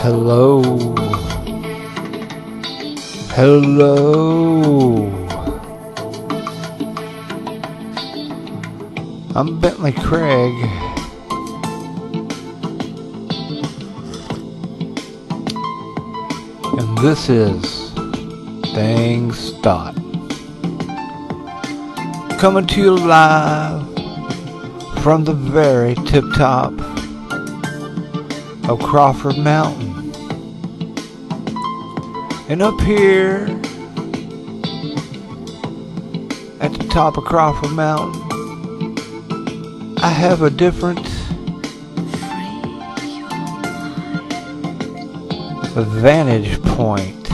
Hello. Hello. I'm Bentley Craig. And this is Things Thought. Coming to you live from the very tip top of Crawford Mountain. And up here at the top of Crawford Mountain, I have a different vantage point.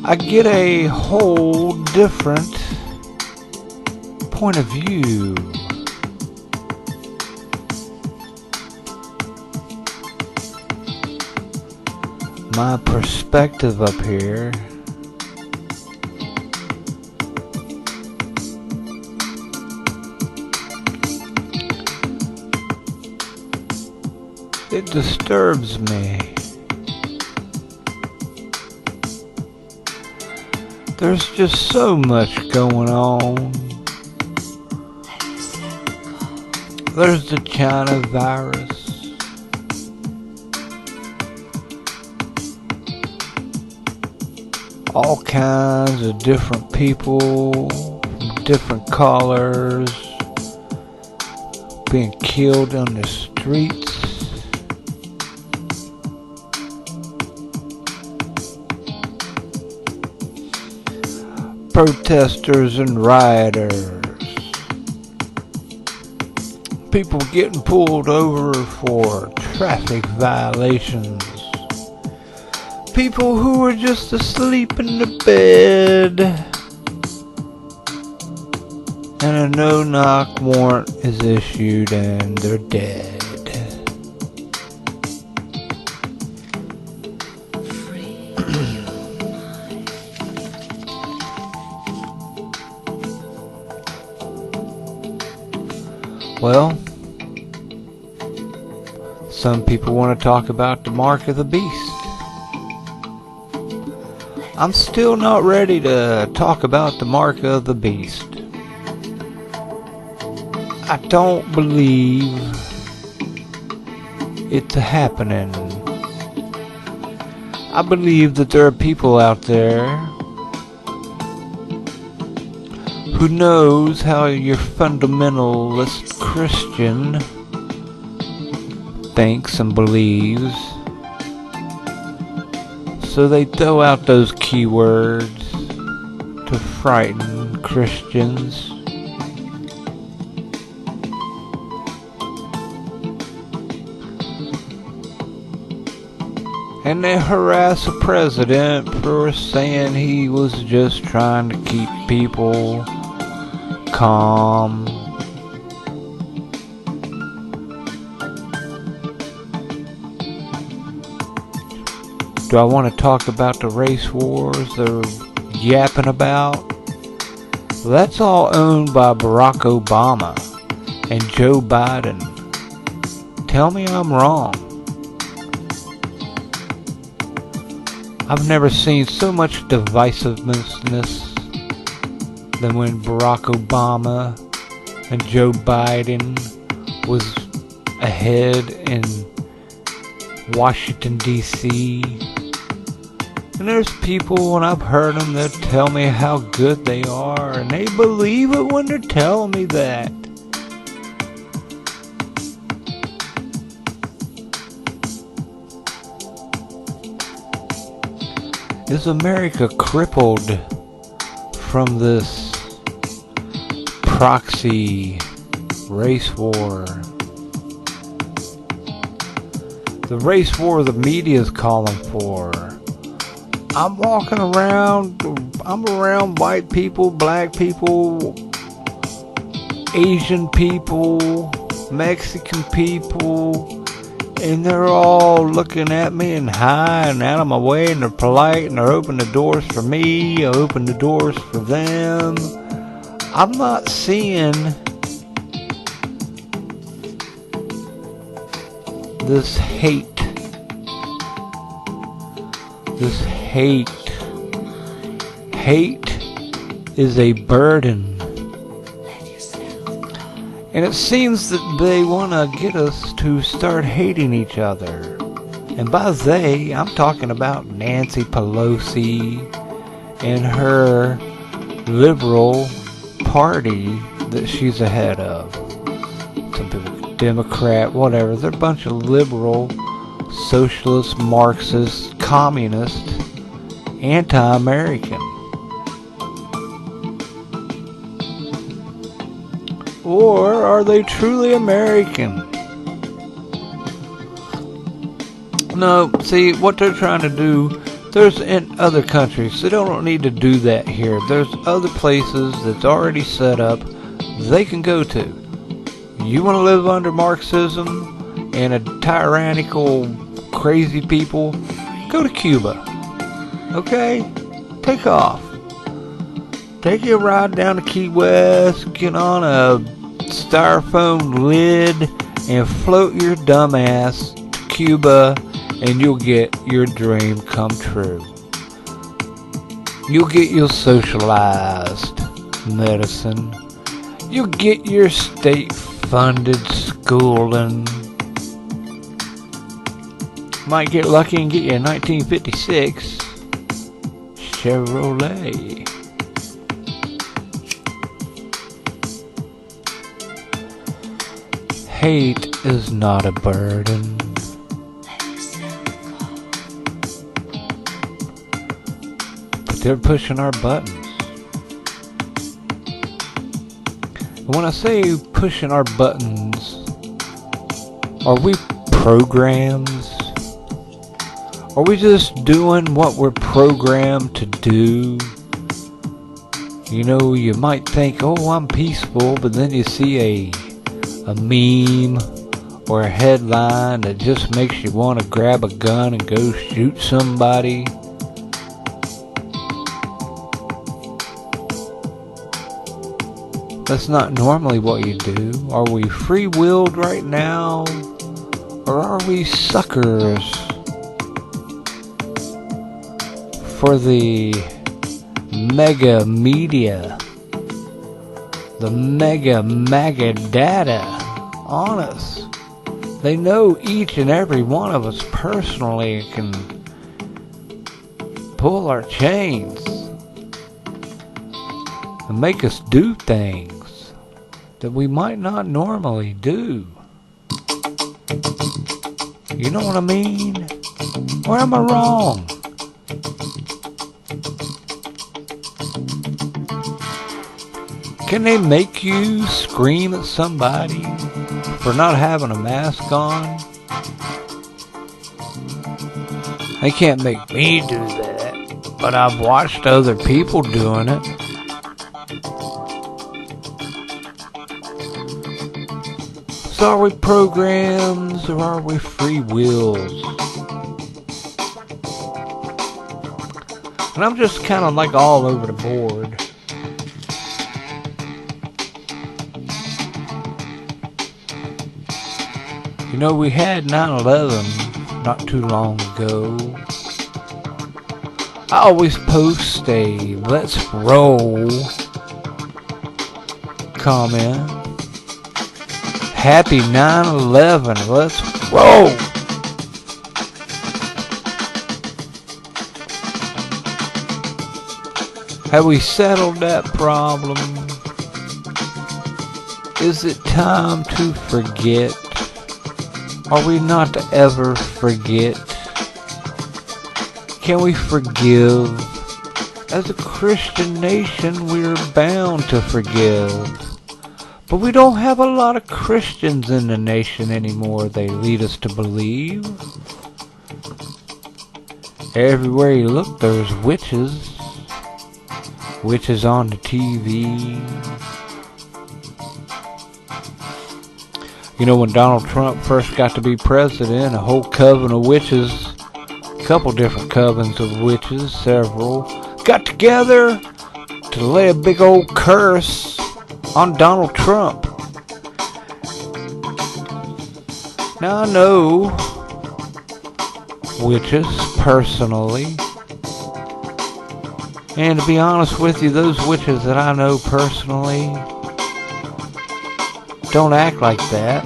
I get a whole different point of view. My perspective up here it disturbs me. There's just so much going on. There's the China virus. All kinds of different people, different colors, being killed on the streets. Protesters and rioters. People getting pulled over for traffic violations. People who are just asleep in the bed. And a no-knock warrant is issued and they're dead. Well, some people want to talk about the mark of the beast. I'm still not ready to talk about the mark of the beast. I don't believe it's happening. I believe that there are people out there who knows how your fundamentalist Christian thinks and believes. So they throw out those keywords to frighten Christians. And they harass a president for saying he was just trying to keep people calm. Do I want to talk about the race wars they're yapping about? Well, that's all owned by Barack Obama and Joe Biden. Tell me I'm wrong. I've never seen so much divisiveness than when Barack Obama and Joe Biden was ahead in Washington, D.C. And there's people, when I've heard them, that tell me how good they are, and they believe it when they're telling me that. Is America crippled from this proxy race war? The race war the media is calling for. I'm walking around, I'm around white people, black people, Asian people, Mexican people, and they're all looking at me and hi and out of my way, and they're polite and they're opening the doors for me, I open the doors for them. I'm not seeing this hate. This hate. Hate is a burden. And it seems that they want to get us to start hating each other. And by they, I'm talking about Nancy Pelosi and her liberal party that she's the head of. Some people, Democrat, whatever. They're a bunch of liberal, socialist, Marxist, communist, anti-American. Or are they truly American? No, see, what they're trying to do, there's in other countries, they don't need to do that here. There's other places that's already set up they can go to. You want to live under Marxism and a tyrannical, crazy people? Go to Cuba. Okay? Take off. Take your ride down to Key West, get on a styrofoam lid, and float your dumb ass to Cuba, and you'll get your dream come true. You'll get your socialized medicine. You'll get your state-funded schooling. Might get lucky and get you a 1956 Chevrolet. Hate is not a burden. But they're pushing our buttons. And when I say pushing our buttons, are we programs? Are we just doing what we're programmed to do? You know, you might think, oh, I'm peaceful, but then you see a meme or a headline that just makes you want to grab a gun and go shoot somebody. That's not normally what you do. Are we free-willed right now? Or are we suckers for the mega media? The mega data on us. They know each and every one of us personally and can pull our chains and make us do things that we might not normally do. You know what I mean? Or am I wrong? Can they make you scream at somebody for not having a mask on? They can't make me do that, but I've watched other people doing it. So are we programs or are we free wills? And I'm just kind of like all over the board. You know, we had 9/11 not too long ago. I always post a let's roll comment. Happy 9/11, let's roll. Have we settled that problem? Is it time to forget? Are we not to ever forget? Can we forgive? As a Christian nation, we're bound to forgive. But we don't have a lot of Christians in the nation anymore, they lead us to believe. Everywhere you look, there's witches. Witches on the TV. You know, when Donald Trump first got to be president, a whole coven of witches, a couple different covens of witches, several, got together to lay a big old curse on Donald Trump. Now I know witches personally, and to be honest with you, those witches that I know personally don't act like that.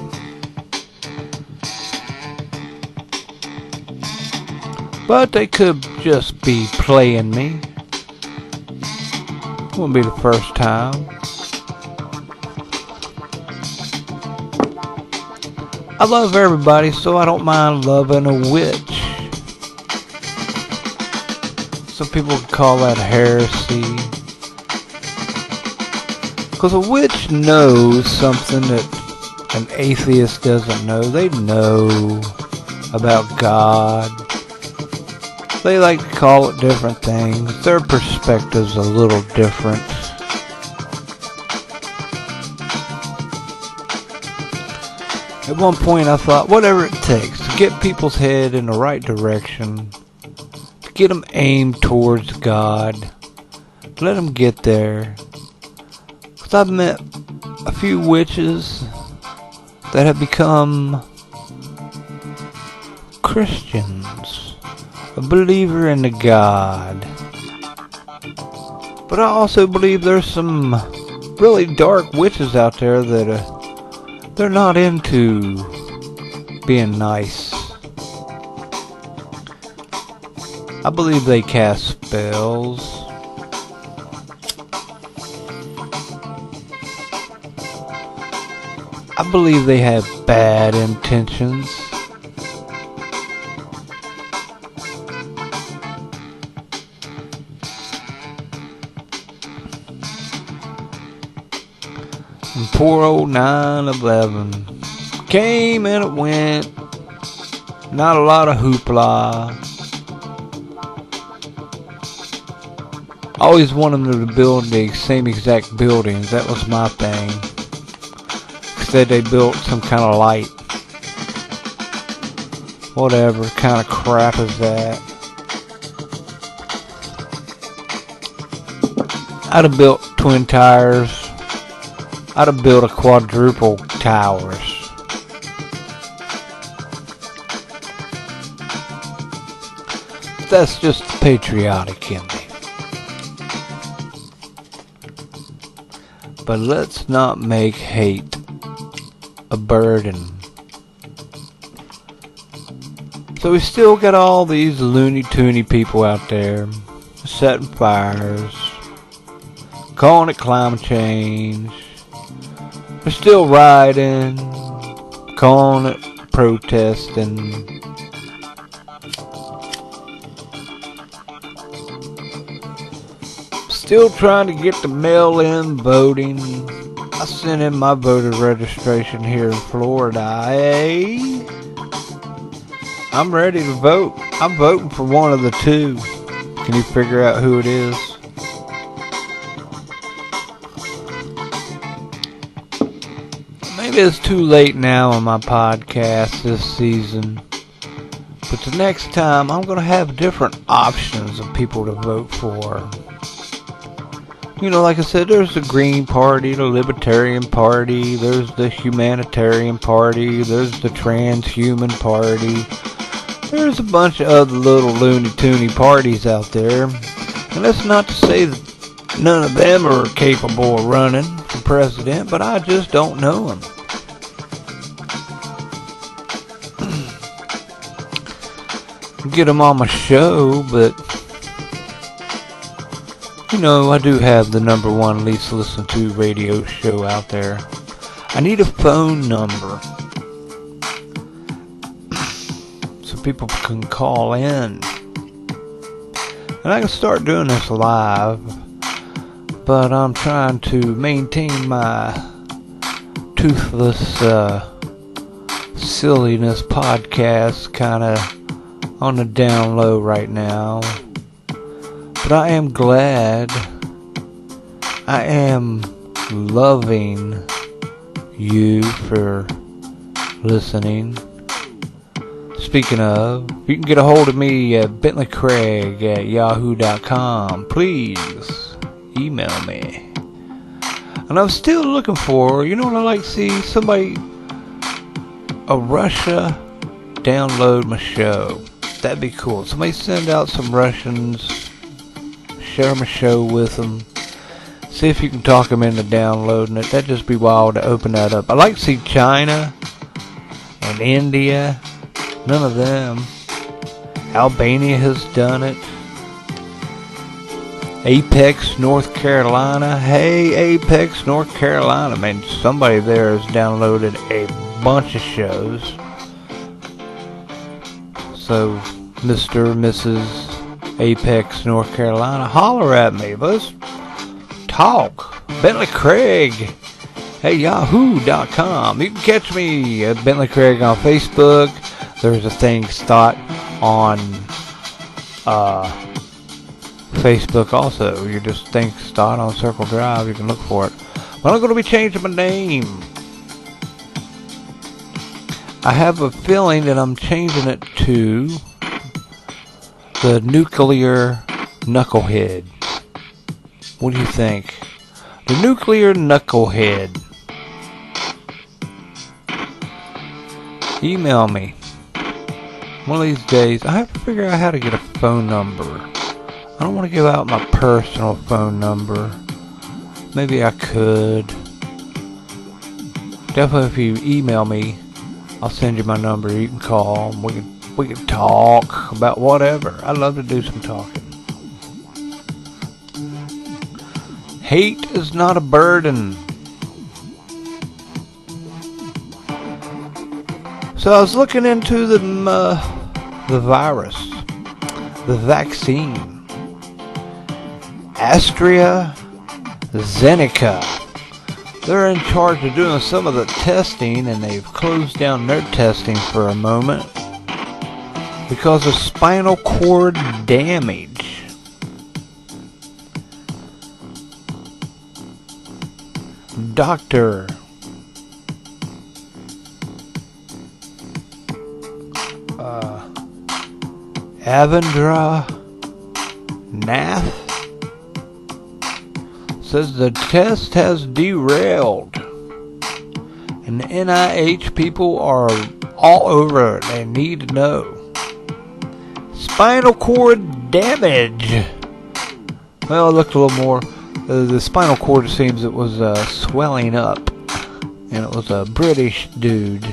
But they could just be playing me. Wouldn't be the first time. I love everybody, so I don't mind loving a witch. Some people call that heresy. Because a witch knows something that an atheist doesn't know. They know about God. They like to call it different things. Their perspective's a little different. At one point I thought, whatever it takes to get people's head in the right direction, to get them aimed towards God, to let them get there. Because I've met a few witches that have become Christians, a believer in the God. But I also believe there's some really dark witches out there that they're not into being nice. I believe they cast spells. I believe they have bad intentions. And poor old 9/11 came and it went. Not a lot of hoopla. I always wanted them to build the same exact buildings. That was my thing. Instead they built some kind of light. Whatever kind of crap is that? I'd have built twin towers. I'd have built a quadruple towers. That's just patriotic in me. But let's not make hate a burden. So we still got all these loony-toony people out there setting fires, calling it climate change. They're still rioting, calling it protesting. Still trying to get the mail-in voting. I sent in my voter registration here in Florida. Hey, I'm ready to vote. I'm voting for one of the two. Can you figure out who it is? Maybe it's too late now on my podcast this season. But the next time, I'm going to have different options of people to vote for. You know, like I said, there's the Green Party, the Libertarian Party, there's the Humanitarian Party, there's the Transhuman Party. There's a bunch of other little loony-toony parties out there. And that's not to say that none of them are capable of running for president, but I just don't know them. Get them on my show, but you know, I do have the #1 least listened to radio show out there. I need a phone number so people can call in. And I can start doing this live, but I'm trying to maintain my toothless silliness podcast kind of on the down low right now. But I am glad, I am loving you for listening. Speaking of, you can get a hold of me at bentleycraig@yahoo.com. Please email me. And I'm still looking for, you know what I like to see? Somebody, a Russia download my show. That'd be cool. Somebody send out some Russians, share my show with them. See if you can talk them into downloading it. That'd just be wild to open that up. I like to see China and India. None of them. Albania has done it. Apex, North Carolina. Hey, Apex, North Carolina. Man, somebody there has downloaded a bunch of shows. So, Mr. and Mrs. Apex, North Carolina, holler at me. Let's talk. Bentley Craig. Hey, yahoo.com. You can catch me at Bentley Craig on Facebook. There's a thing Stott on Facebook also. You just think Stott on Circle Drive. You can look for it. But I'm going to be changing my name. I have a feeling that I'm changing it to the Nuclear Knucklehead. What do you think? The Nuclear Knucklehead. Email me. One of these days, I have to figure out how to get a phone number. I don't want to give out my personal phone number. Maybe I could. Definitely if you email me, I'll send you my number. You can call. We can talk about whatever. I love to do some talking. Hate is not a burden. So I was looking into the virus, the vaccine. AstraZeneca. They're in charge of doing some of the testing, and they've closed down their testing for a moment because of spinal cord damage. Dr. Avendra Nath says the test has derailed, and the NIH people are all over it. They need to know. Spinal cord damage. Well, I looked a little more. The spinal cord, it seems it was swelling up, and it was a British dude.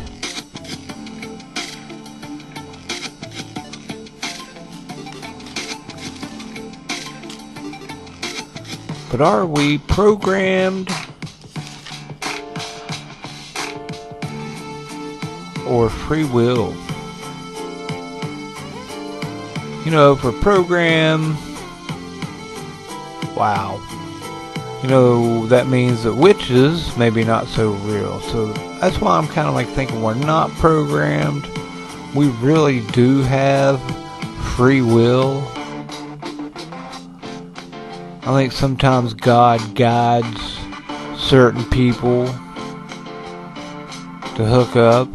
But are we programmed or free will? You know, if we're programmed, wow. You know, that means that witches maybe not so real. So that's why I'm kind of like thinking we're not programmed. We really do have free will. I think sometimes God guides certain people to hook up.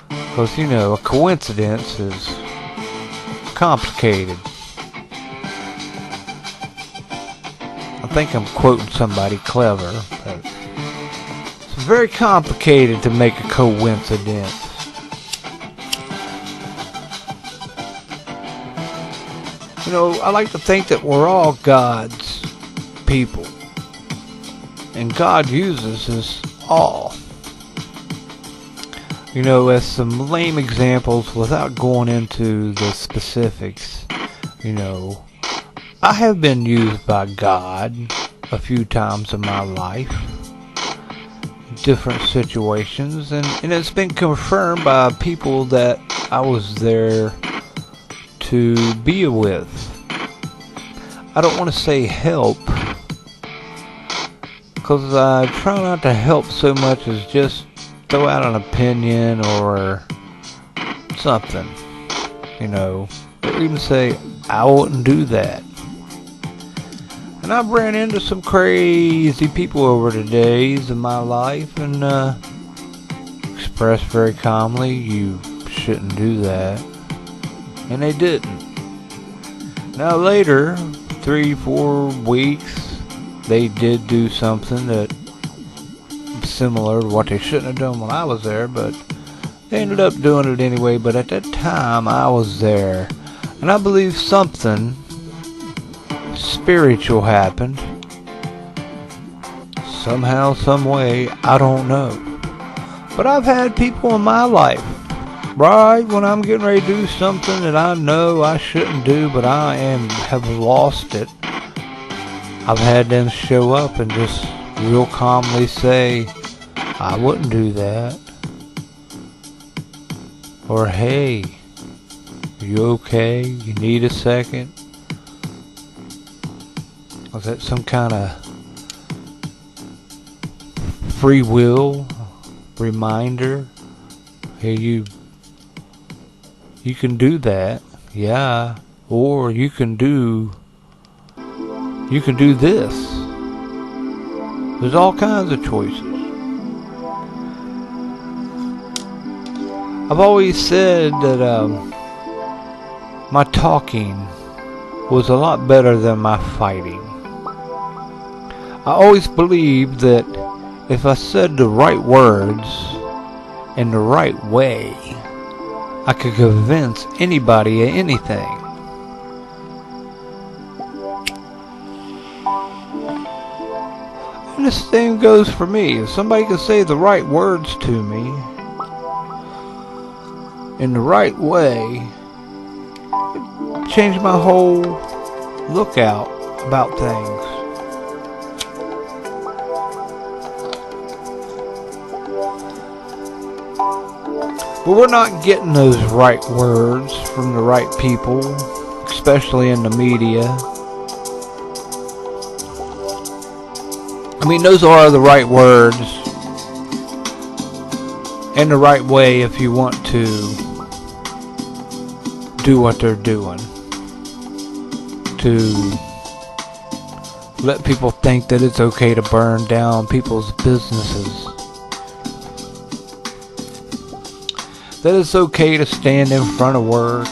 Because, you know, a coincidence is complicated. I think I'm quoting somebody clever, but it's very complicated to make a coincidence. You know, I like to think that we're all God's people, and God uses us all. You know, as some lame examples, without going into the specifics, you know, I have been used by God a few times in my life, different situations, and it's been confirmed by people that I was there to be with. I don't want to say help, because I try not to help so much as just throw out an opinion or something, you know, or even say I wouldn't do that. And I've ran into some crazy people over the days of my life and expressed very calmly, you shouldn't do that. And they didn't. Now later, 3-4 weeks, they did do something that similar to what they shouldn't have done when I was there, but They ended up doing it anyway, but at that time I was there. And I believe something spiritual happened. Somehow, some way, I don't know. But I've had people in my life, right when I'm getting ready to do something that I know I shouldn't do, but have lost it. I've had them show up and just real calmly say, I wouldn't do that. Or, hey, you okay? You need a second? Was that some kind of free will reminder? Hey, you can do that, yeah. Or you can do this. There's all kinds of choices. I've always said that my talking was a lot better than my fighting. I always believed that if I said the right words in the right way, I could convince anybody of anything. And the same goes for me. If somebody can say the right words to me in the right way, it changed my whole lookout about things. But we're not getting those right words from the right people, especially in the media. I mean, those are the right words in the right way if you want to do what they're doing. To let people think that it's okay to burn down people's businesses. That it's okay to stand in front of work,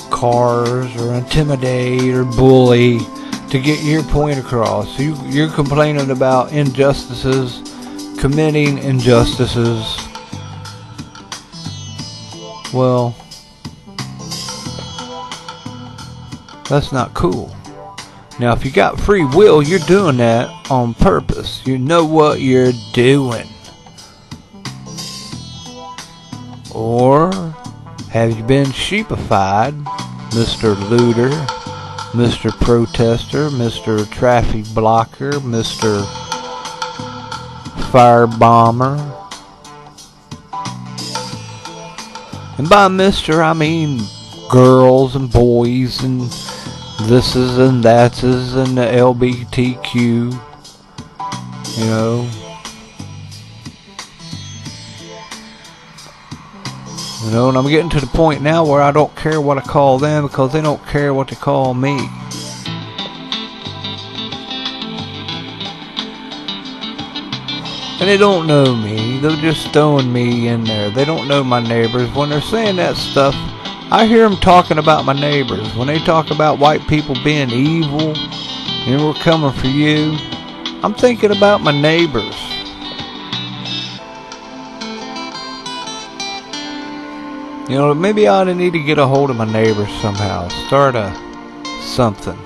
cars, or intimidate or bully to get your point across. You're complaining about injustices, committing injustices. Well, that's not cool. Now, if you got free will, you're doing that on purpose. You know what you're doing. Or have you been sheepified, Mr. Looter, Mr. Protester, Mr. Traffic Blocker, Mr. Firebomber? And by Mr. I mean girls and boys and thises and thatses and the LGBTQ, you know. You know, and I'm getting to the point now where I don't care what I call them because they don't care what they call me. And they don't know me. They're just throwing me in there. They don't know my neighbors. When they're saying that stuff, I hear them talking about my neighbors. When they talk about white people being evil and we're coming for you, I'm thinking about my neighbors. You know, maybe I ought to need to get a hold of my neighbors somehow. Start something.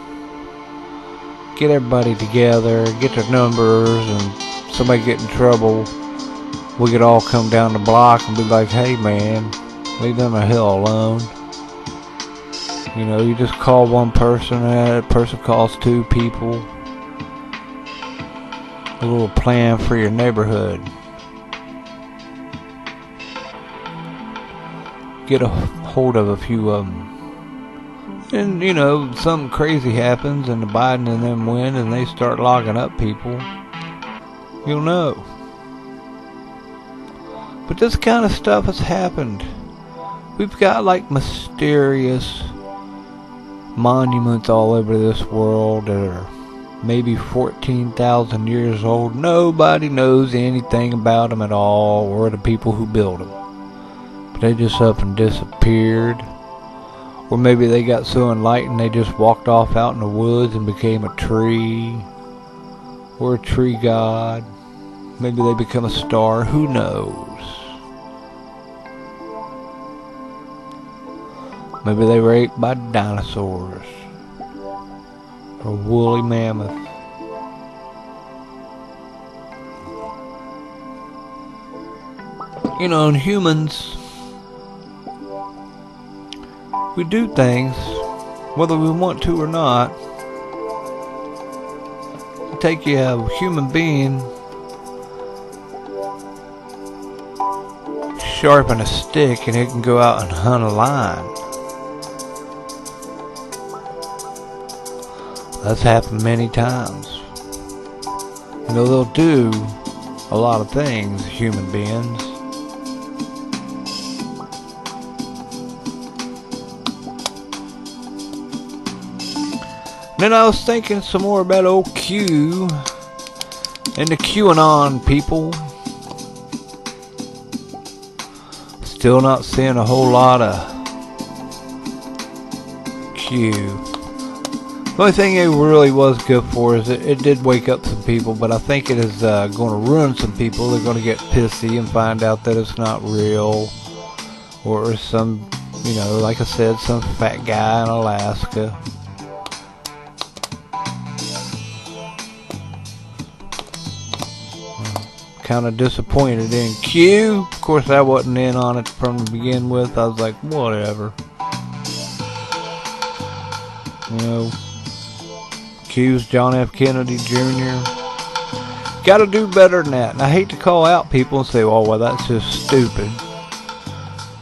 Get everybody together, get their numbers, and somebody get in trouble, we could all come down the block and be like, hey man, leave them the hell alone. You know, you just call one person and that person calls two people. A little plan for your neighborhood. Get a hold of a few of them. And, you know, something crazy happens and the Biden and them win and they start locking up people. You'll know. But this kind of stuff has happened. We've got like mysterious monuments all over this world that are maybe 14,000 years old. Nobody knows anything about them at all, or the people who built them. But they just up and disappeared. Or maybe they got so enlightened they just walked off out in the woods and became a tree. Or a tree god. Maybe they become a star. Who knows? Maybe they were ate by dinosaurs or woolly mammoths. You know, in humans, we do things whether we want to or not. Take you a human being, sharpen a stick, and it can go out and hunt a lion. That's happened many times. You know, they'll do a lot of things, human beings. Then I was thinking some more about old Q and the Qanon people. Still not seeing a whole lot of Q. The only thing it really was good for is it did wake up some people, but I think it is going to ruin some people. They're going to get pissy and find out that it's not real, or some, you know, like I said, some fat guy in Alaska. Kind of disappointed in Q. Of course, I wasn't in on it from the begin with. I was like, whatever. You know, Q's John F. Kennedy Jr. Got to do better than that. And I hate to call out people and say, oh, well, that's just stupid.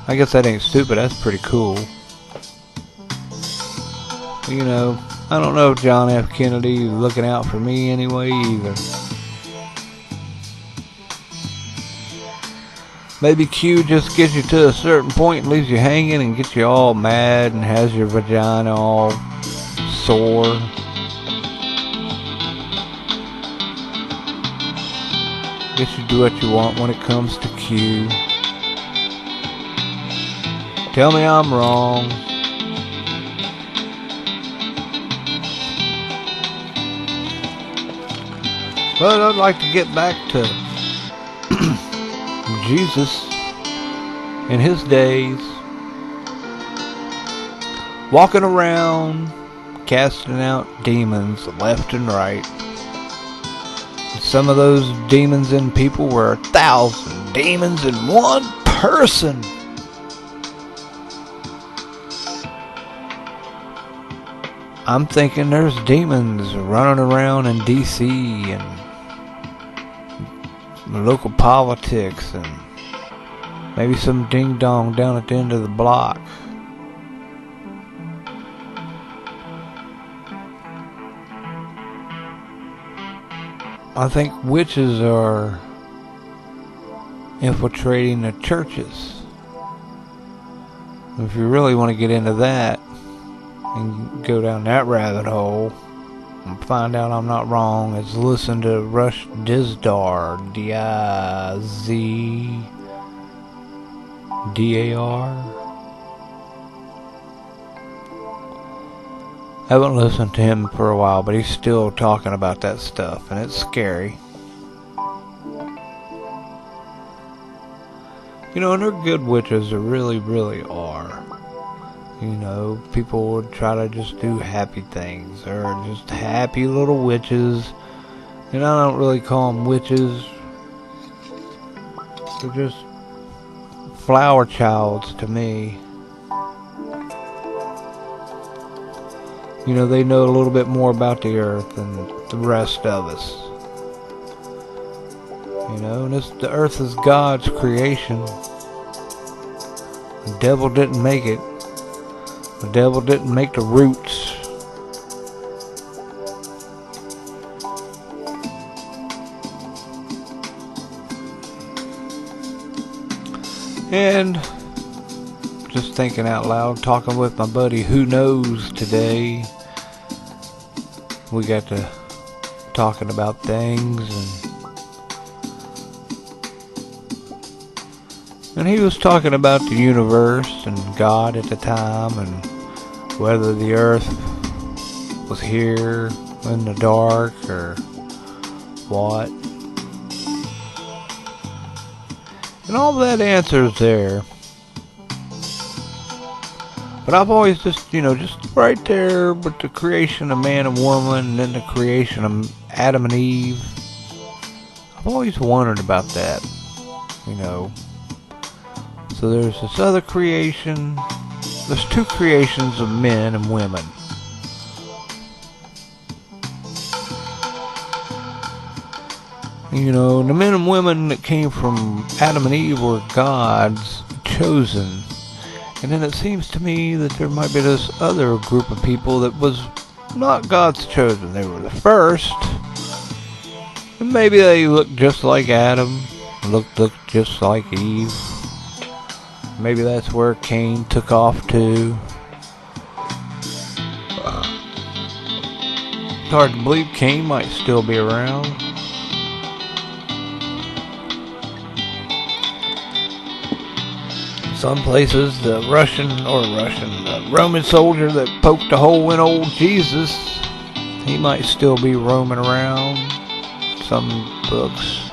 I guess that ain't stupid. That's pretty cool. You know, I don't know if John F. Kennedy was looking out for me anyway either. Maybe Q just gets you to a certain point and leaves you hanging and gets you all mad and has your vagina all sore. Guess you do what you want when it comes to Q. Tell me I'm wrong. But I'd like to get back to Jesus in his days, walking around casting out demons left and right. And some of those demons in people were 1,000 demons in one person. I'm thinking there's demons running around in DC and local politics and maybe some ding dong down at the end of the block. I think witches are infiltrating the churches. If you really want to get into that and go down that rabbit hole and find out I'm not wrong, is listen to Rush Dizdar, D-I-Z-D-A-R. I haven't listened to him for a while, but he's still talking about that stuff, and it's scary. You know, and they're good witches, they really, really are. You know, people would try to just do happy things, or just happy little witches. And I don't really call them witches. They're just flower childs to me. You know, they know a little bit more about the earth than the rest of us. You know, and the earth is God's creation. The devil didn't make it. The devil didn't make the roots. And just thinking out loud, talking with my buddy Who Knows today. We got to talking about things, and he was talking about the universe and God at the time, and whether the earth was here in the dark or what. And all that answers there. But I've always just, just right there with the creation of man and woman and then the creation of Adam and Eve. I've always wondered about that, So there's this other creation. There's two creations of men and women. The men and women that came from Adam and Eve were God's chosen. And then it seems to me that there might be this other group of people that was not God's chosen. They were the first. And maybe they looked just like Adam, looked just like Eve. Maybe that's where Cain took off to. It's hard to believe Cain might still be around. Some places, the Roman soldier that poked a hole in old Jesus, he might still be roaming around. Some books.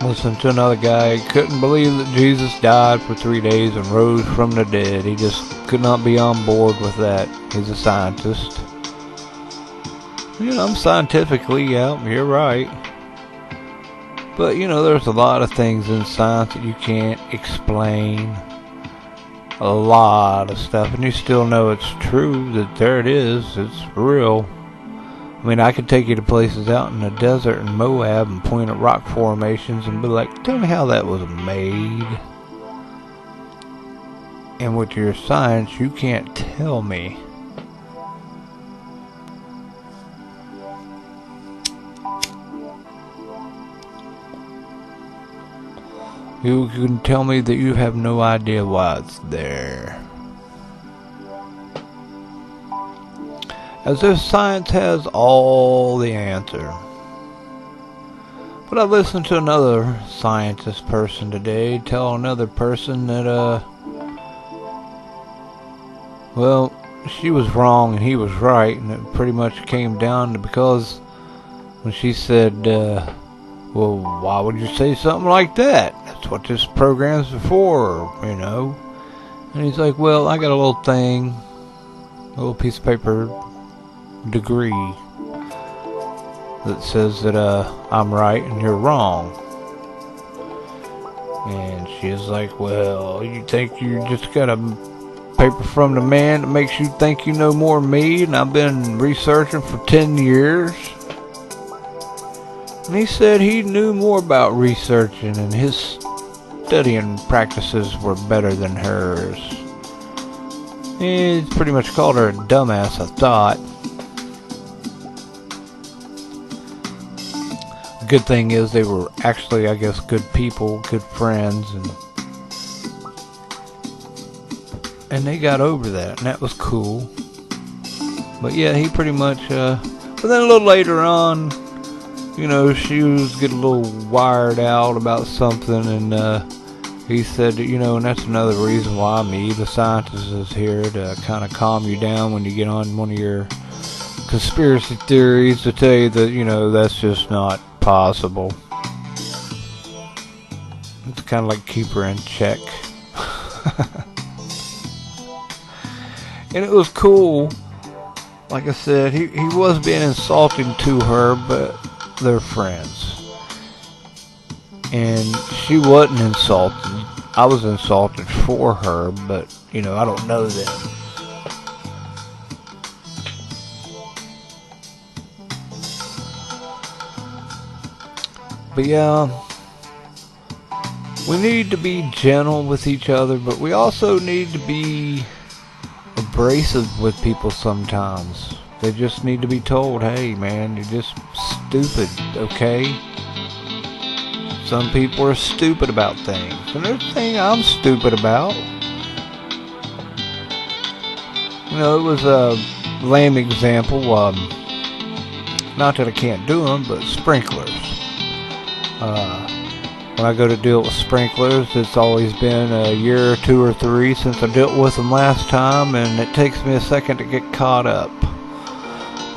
Listen to another guy, couldn't believe that Jesus died for 3 days and rose from the dead. He just could not be on board with that. He's a scientist. I'm scientifically, yeah, you're right. But, there's a lot of things in science that you can't explain. A lot of stuff, and you still know it's true, that there it is, it's real. I mean, I could take you to places out in the desert in Moab and point at rock formations and be like, tell me how that was made. And with your science, you can't tell me. You can tell me that you have no idea why it's there. As if science has all the answer. But I listened to another scientist person today tell another person that, she was wrong and he was right, and it pretty much came down to because when she said, well, why would you say something like that? That's what this program's for, And he's like, well, I got a little thing, a little piece of paper degree that says that I'm right and you're wrong. And she's like, well, you think you just got a paper from the man that makes you think you know more than me, and I've been researching for 10 years? And he said he knew more about researching and his studying practices were better than hers. He pretty much called her a dumbass, I thought. The good thing is they were actually, I guess, good people, good friends, and they got over that, and that was cool. But yeah, he pretty much, but then a little later on, she was getting a little wired out about something, and he said, and that's another reason why me, the scientist, is here to kind of calm you down when you get on one of your conspiracy theories, to tell you that, that's just not possible. It's kind of like keep her in check. And it was cool. Like I said, he was being insulting to her, but they're friends. And she wasn't insulted. I was insulted for her, but, I don't know them. But yeah, we need to be gentle with each other, but we also need to be abrasive with people sometimes. They just need to be told, hey man, you're just stupid, okay? Some people are stupid about things, and there's things I'm stupid about. It was a lame example, not that I can't do them, but sprinklers. When I go to deal with sprinklers, it's always been a year or 2 or 3 since I dealt with them last time, and it takes me a second to get caught up.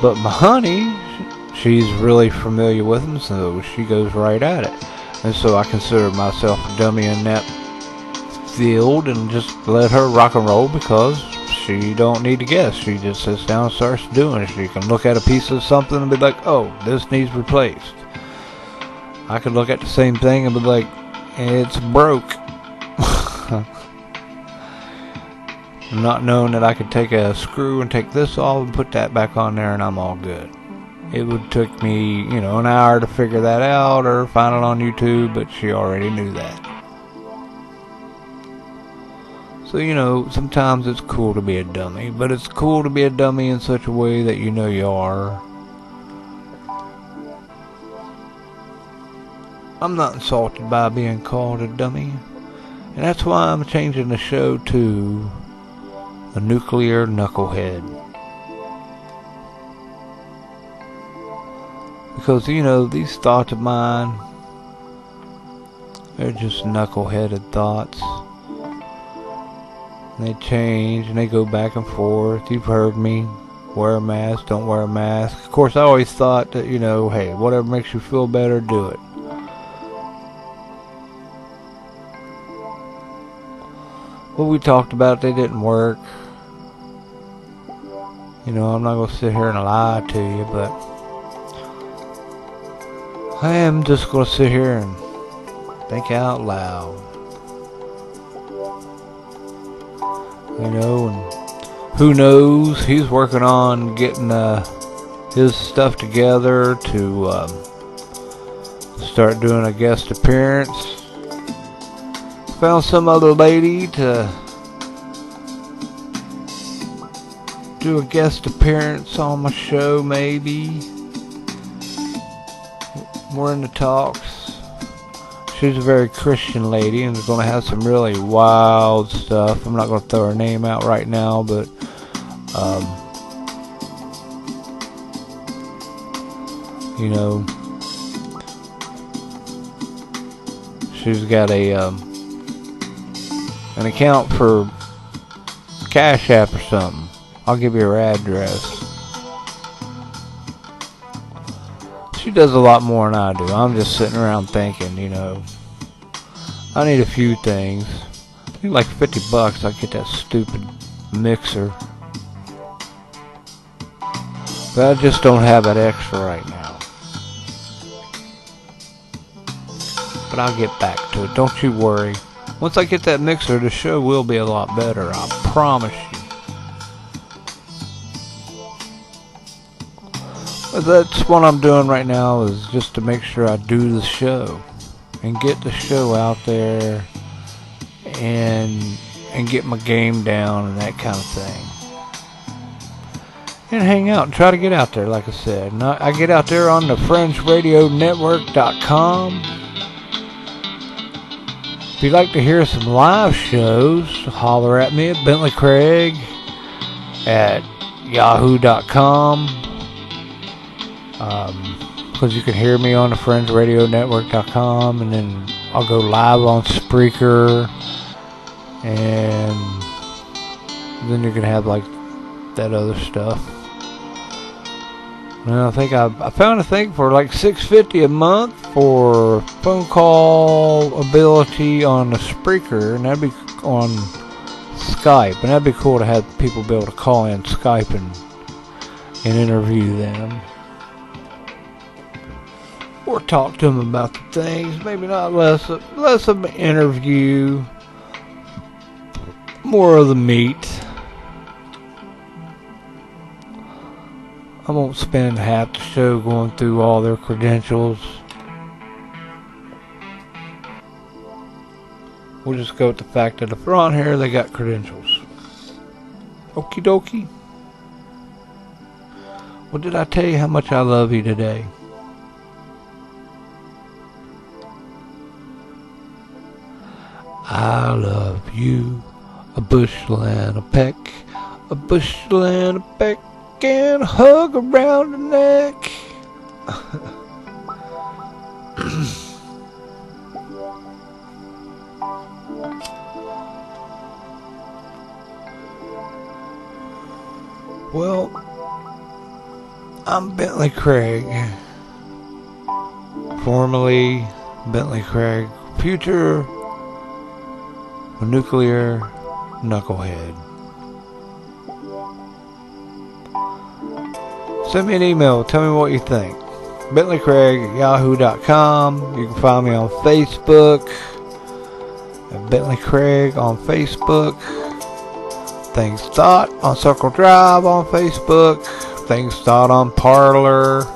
But my honey, she's really familiar with them, so she goes right at it. And so I consider myself a dummy in that field and just let her rock and roll because she don't need to guess. She just sits down and starts doing it. She can look at a piece of something and be like, oh, this needs replaced. I could look at the same thing and be like, it's broke. Not knowing that I could take a screw and take this off and put that back on there and I'm all good. It would take me, an hour to figure that out or find it on YouTube, but she already knew that. So, sometimes it's cool to be a dummy, but it's cool to be a dummy in such a way that you know you are. I'm not insulted by being called a dummy, and that's why I'm changing the show to a nuclear knucklehead. Because, these thoughts of mine, they're just knuckleheaded thoughts. And they change and they go back and forth. You've heard me. Wear a mask, don't wear a mask. Of course, I always thought that, hey, whatever makes you feel better, do it. What we talked about, they didn't work. I'm not going to sit here and lie to you, but I am just going to sit here and think out loud. And who knows, he's working on getting his stuff together to start doing a guest appearance. Found some other lady to do a guest appearance on my show, maybe. We're in the talks. She's a very Christian lady and is going to have some really wild stuff. I'm not going to throw her name out right now, but she's got an account for Cash App or something. I'll give you her address. She does a lot more than I do. I'm just sitting around thinking, I need a few things. I need like $50. I'll get that stupid mixer. But I just don't have that extra right now. But I'll get back to it. Don't you worry. Once I get that mixer, the show will be a lot better. I promise you. But that's what I'm doing right now, is just to make sure I do the show. And get the show out there. And get my game down and that kind of thing. And hang out and try to get out there, like I said. And I get out there on the FringeRadioNetwork.com. If you'd like to hear some live shows, holler at me at Bentley Craig at yahoo.com. Because you can hear me on the FringeRadioNetwork.com, and then I'll go live on Spreaker, and then you're going to have like that other stuff. And I think I found a thing for like $6.50 a month for phone call ability on the Spreaker, and that'd be on Skype, and that'd be cool to have people be able to call in Skype and interview them. Or talk to them about the things. Maybe not less of an interview. More of the meat. I won't spend half the show going through all their credentials. We'll just go with the fact that if they're on here, they got credentials. Okie dokie. Well, did I tell you how much I love you today? I love you, a bushel and a peck, a bushel and a peck, and a hug around the neck. Well, I'm Bentley Craig, formerly Bentley Craig, future nuclear knucklehead. Send me an email. Tell me what you think. BentleyCraig@yahoo.com. You can find me on Facebook at Bentley Craig on Facebook. Things Thought on Circle Drive on Facebook. Things Thought on Parlor.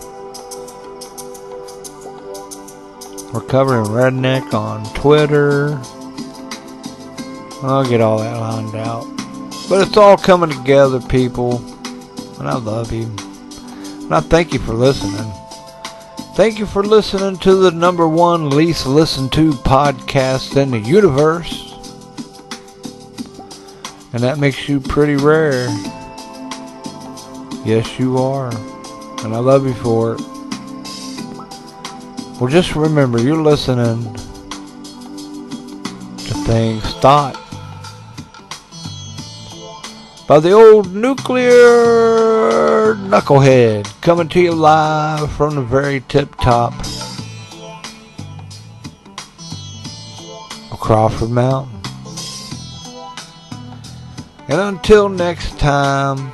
Recovering Redneck on Twitter. I'll get all that lined out. But it's all coming together, people. And I love you. And I thank you for listening. Thank you for listening to the #1 least listened to podcast in the universe. And that makes you pretty rare. Yes, you are. And I love you for it. Well, just remember, you're listening to Things Thought by the old nuclear knucklehead, coming to you live from the very tip top of Crawford Mountain. And until next time,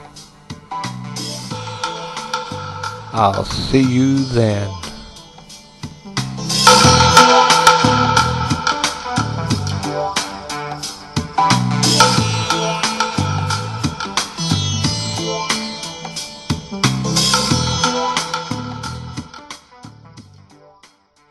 I'll see you then.